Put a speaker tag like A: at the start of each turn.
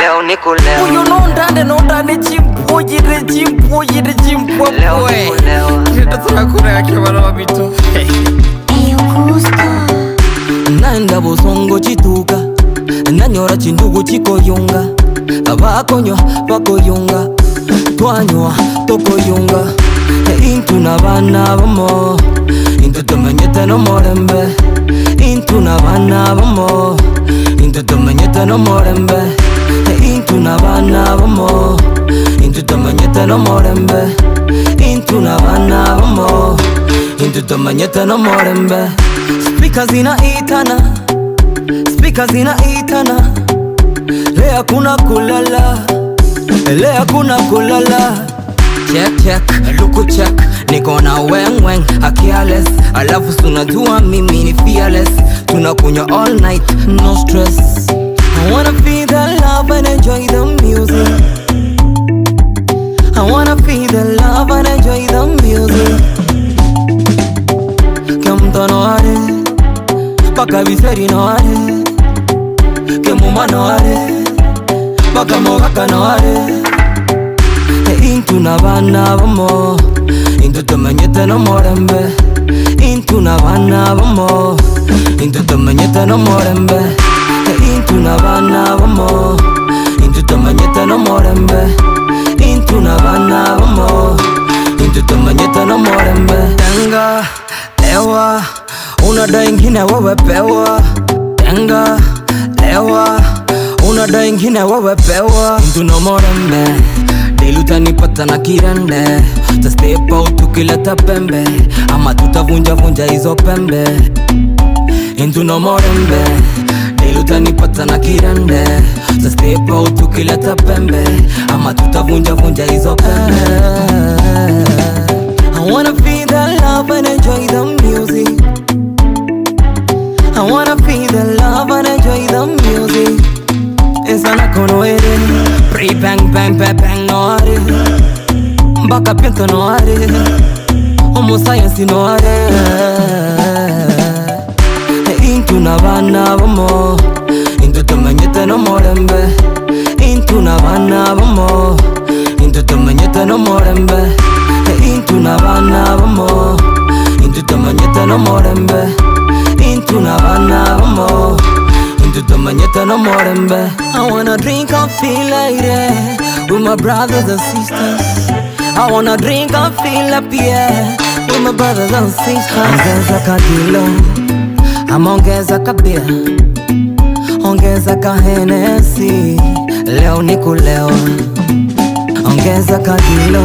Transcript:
A: leo niko leo.
B: Uyu nondane chimpojire
A: Leo niko leo.
B: Nenda turakura yake bana wabito.
C: Eyo Cusco.
B: Naenda bosongo chituka, nanyora chindugu chikoyunga, abakonywa bakoyunga, twanywa tokoyunga. Intu nabana bamo, intu tumanyete no morembe. Intu nabana bamo, intu tumanyete no morembe. Intu nabana bamo, intu tumanyete no morembe. Intu nabana bamo, intu tumanyete no morembe. Speakers inaitana, speakers inaitana. Leo kuna kulala, leo kuna kulala. Check check, look check, niko na weng careless. Alafu sunajua mimi ni fearless. Tunakunywa all night, no stress. I wanna feel the love and enjoy the music. I wanna feel the love and enjoy the music. Kamto no are, baka biseri no are, kemuma no are, baka mogaka no are. Intu nabana bamo, intu tumanyete no morembe. Intu nabana bamo, intu tumanyete no morembe. Intu nabana bamo, intu tumanyete no morembe. Intu nabana bamo, intu tumanyete no morembe. Tenga, lewa, unada ingine wewe pewa. Tenga, lewa, unada ingine wewe pewa. Intu no morembe, diluta nipata na kirende. Ta step out tukileta pembe, ama tutavunja hizo pembe. Intu no morembe, diluta nipata na kirende. Ta step out tukileta pembe, ama tutavunja hizo pembe. I wanna feel the love and enjoy the music. I wanna feel the love and enjoy the music. Insana konoere, pre bang bang bang bang no are, baka pinto no are, homo science no are. Intu nabana bamo, intu tumanyete no morembe. Intu nabana bamo, intu tumanyete no morembe. Intu nabana bamo, intu tumanyete no morembe. Intu nabana bamo, intu tumanyete no morembe. I wanna drink and feel like it with my brothers and sisters. I wanna drink and feel happy with my brothers and sisters. Ongeza kadilo, ongeza kabia, ongeza kahenesi. Leo niko leo, ongeza kadilo.